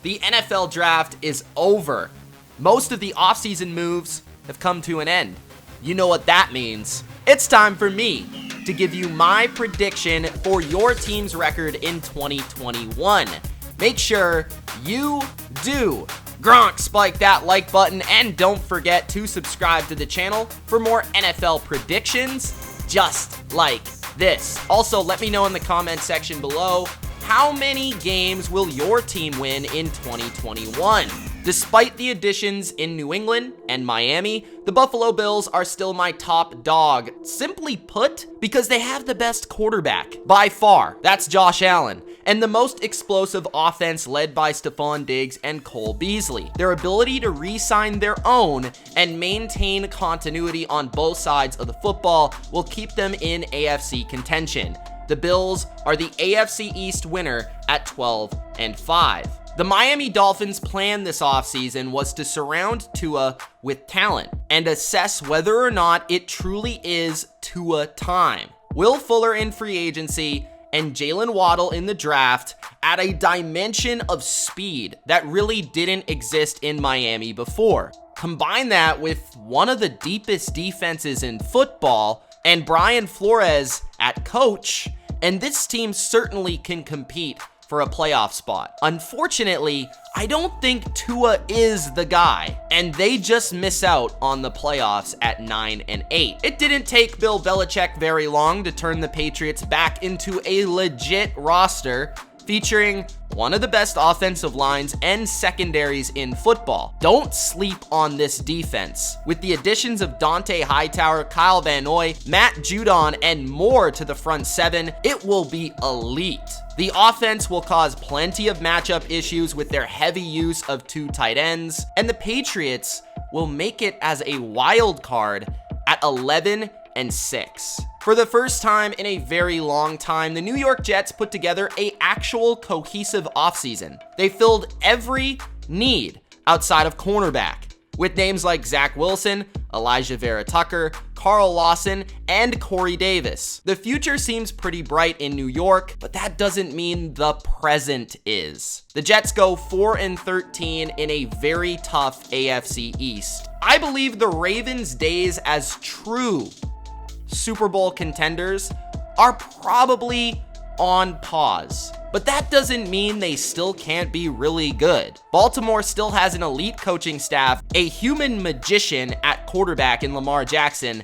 The NFL draft is over. Most of the offseason moves have come to an end. You know what that means. It's time for me to give you my prediction for your team's record in 2021. Make sure you do Gronk spike that like button, and don't forget to subscribe to the channel for more NFL predictions just like this. Also, let me know in the comment section below, how many games will your team win in 2021? Despite the additions in New England and Miami, the Buffalo Bills are still my top dog. Simply put, because they have the best quarterback by far. That's Josh Allen. And the most explosive offense led by Stephon Diggs and Cole Beasley. Their ability to re-sign their own and maintain continuity on both sides of the football will keep them in AFC contention. The Bills are the AFC East winner at 12-5. The Miami Dolphins' plan this offseason was to surround Tua with talent and assess whether or not it truly is Tua time. Will Fuller in free agency and Jalen Waddle in the draft add a dimension of speed that really didn't exist in Miami before. Combine that with one of the deepest defenses in football and Brian Flores at coach, and this team certainly can compete for a playoff spot. Unfortunately, I don't think Tua is the guy, and they just miss out on the playoffs at 9-8. It didn't take Bill Belichick very long to turn the Patriots back into a legit roster featuring one of the best offensive lines and secondaries in football. Don't sleep on this defense. With the additions of Dante Hightower, Kyle Van Noy, Matt Judon, and more to the front seven, it will be elite. The offense will cause plenty of matchup issues with their heavy use of two tight ends, and the Patriots will make it as a wild card at 11-6. For the first time in a very long time, the New York Jets put together an actual cohesive offseason. They filled every need outside of cornerback with names like Zach Wilson, Elijah Vera Tucker, Carl Lawson, and Corey Davis. The future seems pretty bright in New York, but that doesn't mean the present is. The Jets go 4-13 in a very tough AFC East. I believe the Ravens' days as true Super Bowl contenders are probably on pause, but that doesn't mean they still can't be really good. Baltimore still has an elite coaching staff, a human magician at quarterback in Lamar Jackson,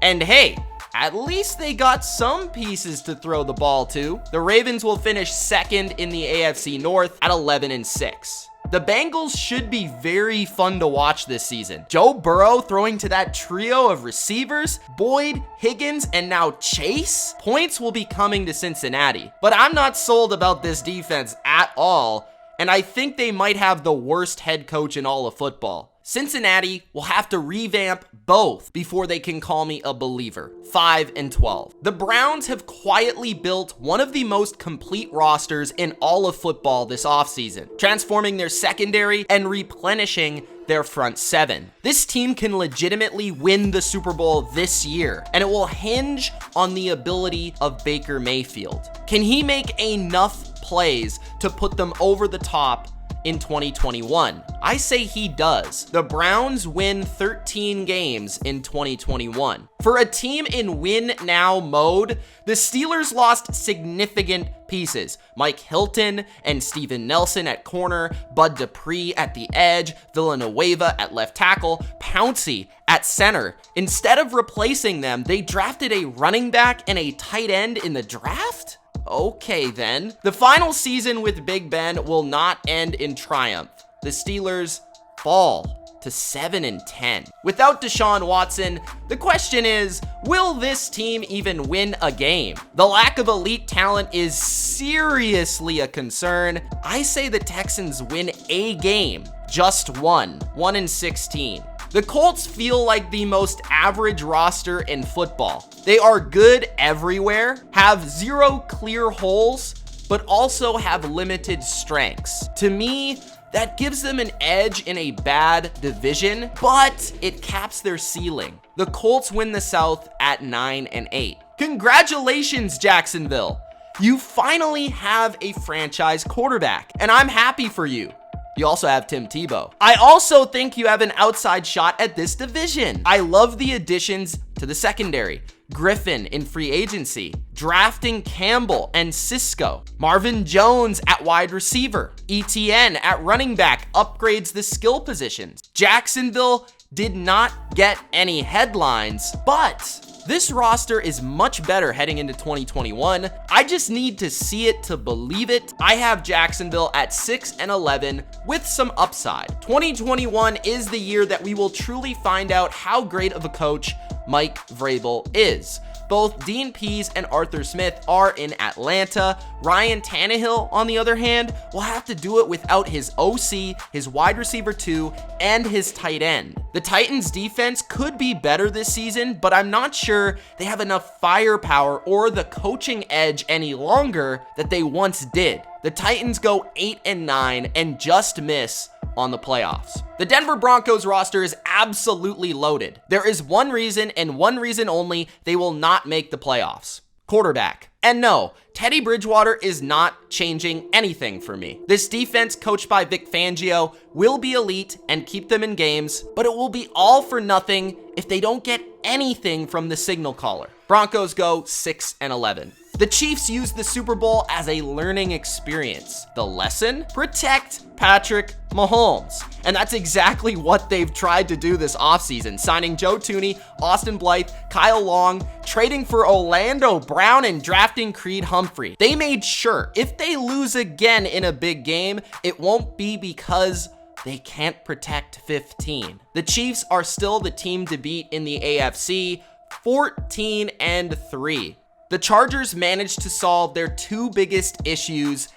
and hey, at least they got some pieces to throw the ball to. The Ravens will finish second in the AFC North at 11-6. The Bengals should be very fun to watch this season. Joe Burrow throwing to that trio of receivers, Boyd, Higgins, and now Chase? Points will be coming to Cincinnati. But I'm not sold about this defense at all, and I think they might have the worst head coach in all of football. Cincinnati will have to revamp both before they can call me a believer. 5-12. The Browns have quietly built one of the most complete rosters in all of football this offseason, transforming their secondary and replenishing their front seven. This team can legitimately win the Super Bowl this year, and it will hinge on the ability of Baker Mayfield. Can he make enough plays to put them over the top in 2021? I say he does. The Browns win 13 games in 2021. For a team in win now mode, the Steelers lost significant pieces. Mike Hilton and Steven Nelson at corner, Bud Dupree at the edge, Villanueva at left tackle, Pouncey at center. Instead of replacing them, they drafted a running back and a tight end in the draft? Okay then. The final season with Big Ben will not end in triumph. The Steelers fall to 7-10. Without Deshaun Watson, the question is, will this team even win a game? The lack of elite talent is seriously a concern. I say the Texans win a game, just one, 1-16. The Colts feel like the most average roster in football. They are good everywhere, have zero clear holes, but also have limited strengths. To me, that gives them an edge in a bad division, but it caps their ceiling. The Colts win the South at 9-8. Congratulations, Jacksonville. You finally have a franchise quarterback, and I'm happy for you. You also have Tim Tebow. I also think you have an outside shot at this division. I love the additions to the secondary. Griffin in free agency, drafting Campbell and Cisco, Marvin Jones at wide receiver, ETN at running back upgrades the skill positions. Jacksonville did not get any headlines, but this roster is much better heading into 2021. I just need to see it to believe it. I have Jacksonville at 6-11 with some upside. 2021 is the year that we will truly find out how great of a coach Mike Vrabel is. Both Dean Pease and Arthur Smith are in Atlanta. Ryan Tannehill, on the other hand, will have to do it without his OC, his wide receiver 2, and his tight end. The Titans' defense could be better this season, but I'm not sure they have enough firepower or the coaching edge any longer that they once did. The Titans go 8-9 and just miss on the playoffs. The Denver Broncos roster is absolutely loaded. There is one reason and one reason only they will not make the playoffs. Quarterback. And no, Teddy Bridgewater is not changing anything for me. This defense, coached by Vic Fangio, will be elite and keep them in games, but it will be all for nothing if they don't get anything from the signal caller. Broncos go 6-11. The Chiefs use the Super Bowl as a learning experience. The lesson? Protect Patrick Mahomes. And that's exactly what they've tried to do this offseason, signing Joe Thuney, Austin Blythe, Kyle Long, trading for Orlando Brown, and drafting Creed Humphrey. They made sure if they lose again in a big game, it won't be because they can't protect 15. The Chiefs are still the team to beat in the AFC, 14-3. The Chargers managed to solve their two biggest issues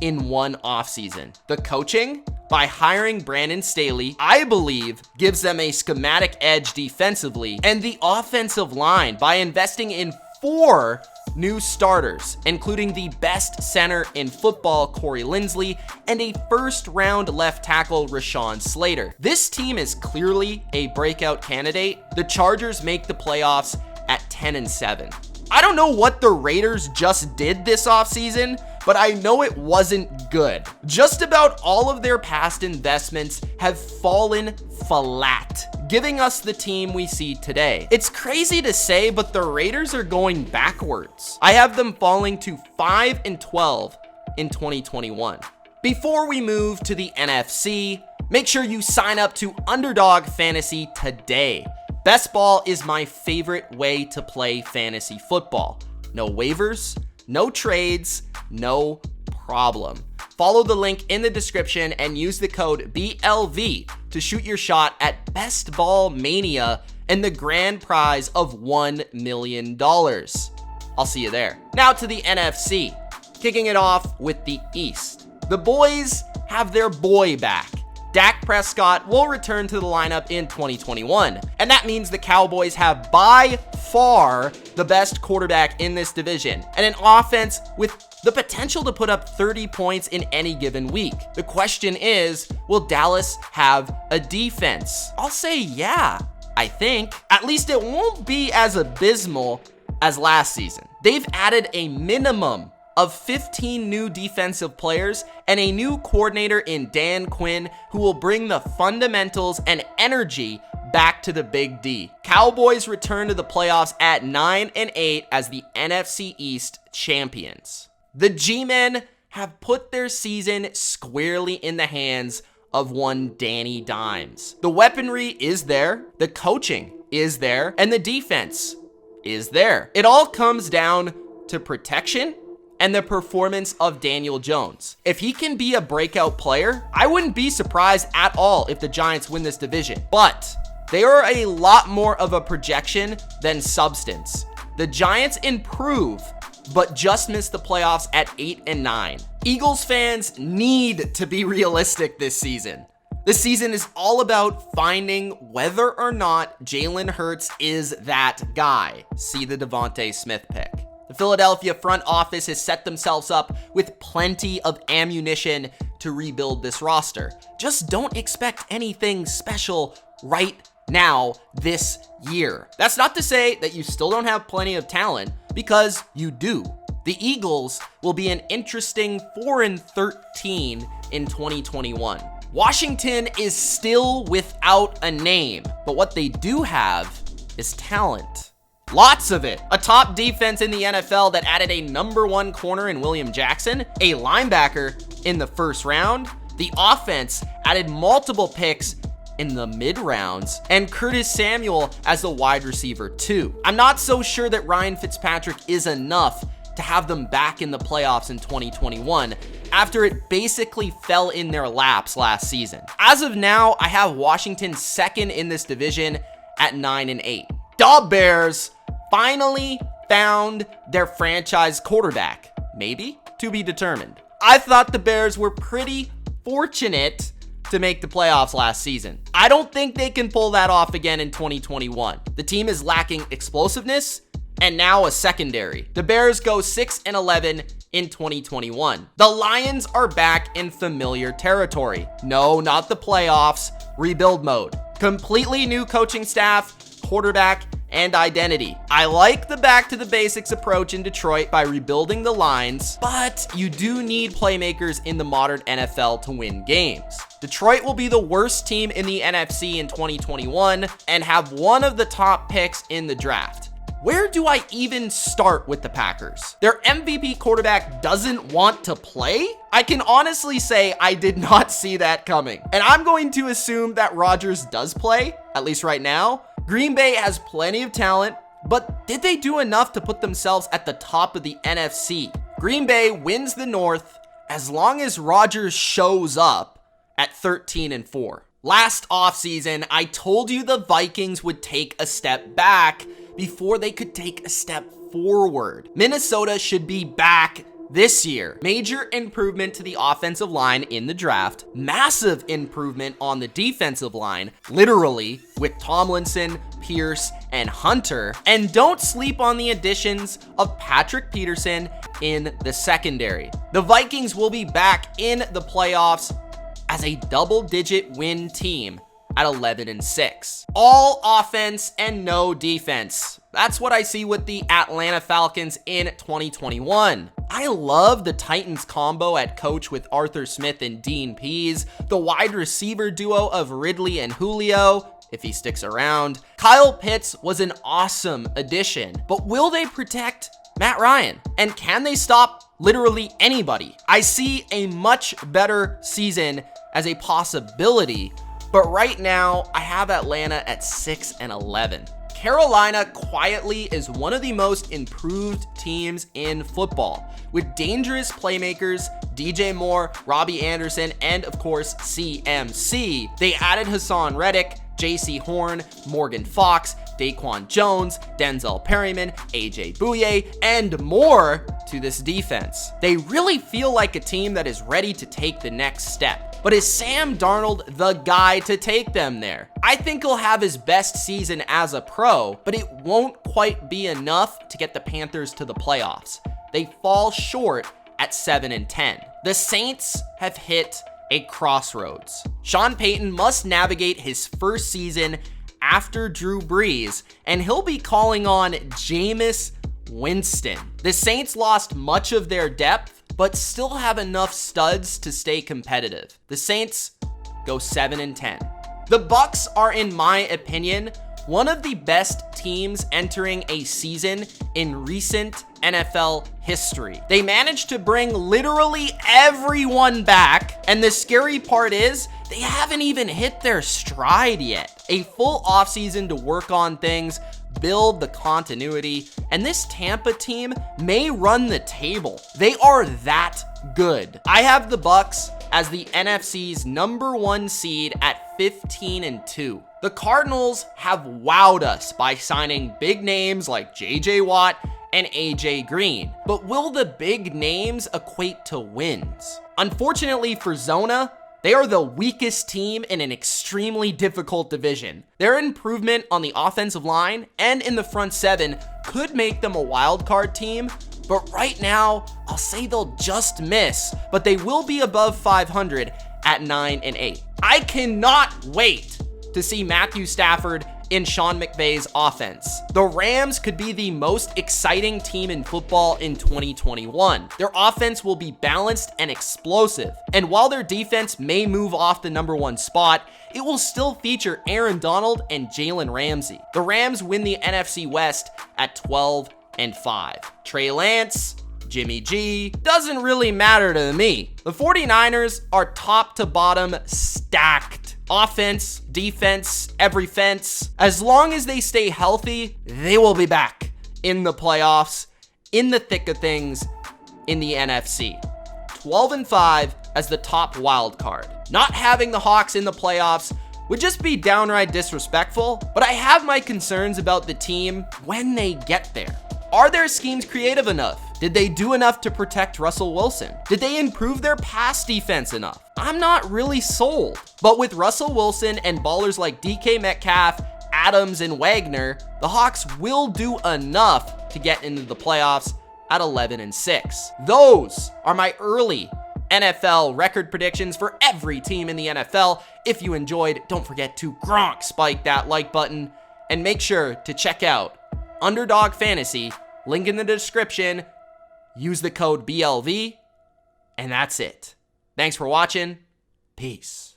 in one offseason. The coaching, by hiring Brandon Staley, I believe gives them a schematic edge defensively, and the offensive line by investing in 4 new starters, including the best center in football, Corey Linsley, and a first-round left tackle, Rashawn Slater. This team is clearly a breakout candidate. The Chargers make the playoffs at 10-7. I don't know what the Raiders just did this offseason, but I know it wasn't good. Just about all of their past investments have fallen flat, giving us the team we see today. It's crazy to say, but the Raiders are going backwards. I have them falling to 5-12 in 2021. Before we move to the NFC, make sure you sign up to Underdog Fantasy today. Best ball is my favorite way to play fantasy football. No waivers, no trades, no problem. Follow the link in the description and use the code BLV to shoot your shot at Best Ball Mania and the grand prize of $1 million. I'll see you there. Now to the NFC, kicking it off with the East. The boys have their boy back. Dak Prescott will return to the lineup in 2021, and that means the Cowboys have by far the best quarterback in this division and an offense with the potential to put up 30 points in any given week. The question is, will Dallas have a defense? I'll say yeah, I think. At least it won't be as abysmal as last season. They've added a minimum of 15 new defensive players and a new coordinator in Dan Quinn, who will bring the fundamentals and energy back to the Big D. Cowboys return to the playoffs at 9-8 as the NFC East champions. The G-Men have put their season squarely in the hands of one Danny Dimes. The weaponry is there, the coaching is there, and the defense is there. It all comes down to protection and the performance of Daniel Jones. If he can be a breakout player, I wouldn't be surprised at all if the Giants win this division. But they are a lot more of a projection than substance. The Giants improve, but just missed the playoffs at 8-9. Eagles fans need to be realistic this season. This season is all about finding whether or not Jalen Hurts is that guy. See the Devontae Smith pick. The Philadelphia front office has set themselves up with plenty of ammunition to rebuild this roster. Just don't expect anything special right now this year. That's not to say that you still don't have plenty of talent, because you do. The Eagles will be an interesting 4-13 in 2021. Washington is still without a name, but what they do have is talent. Lots of it. A top defense in the NFL that added a #1 corner in William Jackson, a linebacker in the first round. The offense added multiple picks in the mid-rounds, and Curtis Samuel as the wide receiver too. I'm not so sure that Ryan Fitzpatrick is enough to have them back in the playoffs in 2021 after it basically fell in their laps last season. As of now, I have Washington second in this division at 9-8. The Bears finally found their franchise quarterback. Maybe to be determined. I thought the Bears were pretty fortunate to make the playoffs last season. I don't think they can pull that off again in 2021. The team is lacking explosiveness and now a secondary. The Bears go 6-11 in 2021. The Lions are back in familiar territory. No, not the playoffs. Rebuild mode. Completely new coaching staff, quarterback, and identity. I like the back to the basics approach in Detroit by rebuilding the lines, but you do need playmakers in the modern NFL to win games. Detroit will be the worst team in the NFC in 2021 and have one of the top picks in the draft. Where do I even start with the Packers? Their MVP quarterback doesn't want to play? I can honestly say I did not see that coming. And I'm going to assume that Rodgers does play, at least right now. Green Bay has plenty of talent, but did they do enough to put themselves at the top of the NFC? Green Bay wins the North as long as Rodgers shows up at 13-4. Last offseason, I told you the Vikings would take a step back before they could take a step forward. Minnesota should be back this year. Major improvement to the offensive line in the draft. Massive improvement on the defensive line, literally, with Tomlinson, Pierce, and Hunter. And don't sleep on the additions of Patrick Peterson in the secondary. The Vikings will be back in the playoffs as a double-digit win team at 11-6. All offense and no defense. That's what I see with the Atlanta Falcons in 2021. I love the Titans combo at coach with Arthur Smith and Dean Pease, the wide receiver duo of Ridley and Julio, if he sticks around. Kyle Pitts was an awesome addition, but will they protect Matt Ryan? And can they stop literally anybody? I see a much better season as a possibility, but right now I have Atlanta at 6-11. Carolina quietly is one of the most improved teams in football, with dangerous playmakers, DJ Moore, Robbie Anderson, and of course CMC. They added Hassan Reddick, JC Horn, Morgan Fox, Daquan Jones, Denzel Perryman, AJ Bouye, and more to this defense. They really feel like a team that is ready to take the next step. But is Sam Darnold the guy to take them there? I think he'll have his best season as a pro, but it won't quite be enough to get the Panthers to the playoffs. They fall short at 7-10. The Saints have hit a crossroads. Sean Payton must navigate his first season after Drew Brees, and he'll be calling on Jameis Winston. The Saints lost much of their depth, but still have enough studs to stay competitive. The Saints go 7-10. The Bucs are, in my opinion, one of the best teams entering a season in recent NFL history. They managed to bring literally everyone back, and the scary part is they haven't even hit their stride yet. A full offseason to work on things, build the continuity, and this Tampa team may run the table. They are that good. I have the Bucs as the NFC's #1 seed at 15-2. The Cardinals have wowed us by signing big names like JJ Watt and AJ Green, but will the big names equate to wins? Unfortunately for Zona, they are the weakest team in an extremely difficult division. Their improvement on the offensive line and in the front seven could make them a wild card team, but right now, I'll say they'll just miss, but they will be above 500 at 9-8. I cannot wait to see Matthew Stafford in Sean McVay's offense. The Rams could be the most exciting team in football in 2021. Their offense will be balanced and explosive, and while their defense may move off the #1 spot, it will still feature Aaron Donald and Jalen Ramsey. The Rams win the NFC West at 12-5. Trey Lance, Jimmy G, doesn't really matter to me. The 49ers are top to bottom stacked. Offense, defense, every fence. As long as they stay healthy, they will be back in the playoffs, in the thick of things, in the NFC. 12-5 as the top wild card. Not having the Hawks in the playoffs would just be downright disrespectful, but I have my concerns about the team when they get there. Are their schemes creative enough? Did they do enough to protect Russell Wilson? Did they improve their pass defense enough? I'm not really sold. But with Russell Wilson and ballers like DK Metcalf, Adams, and Wagner, the Hawks will do enough to get into the playoffs at 11-6. Those are my early NFL record predictions for every team in the NFL. If you enjoyed, don't forget to spike that like button and make sure to check out Underdog Fantasy, link in the description. Use the code BLV, and that's it. Thanks for watching. Peace.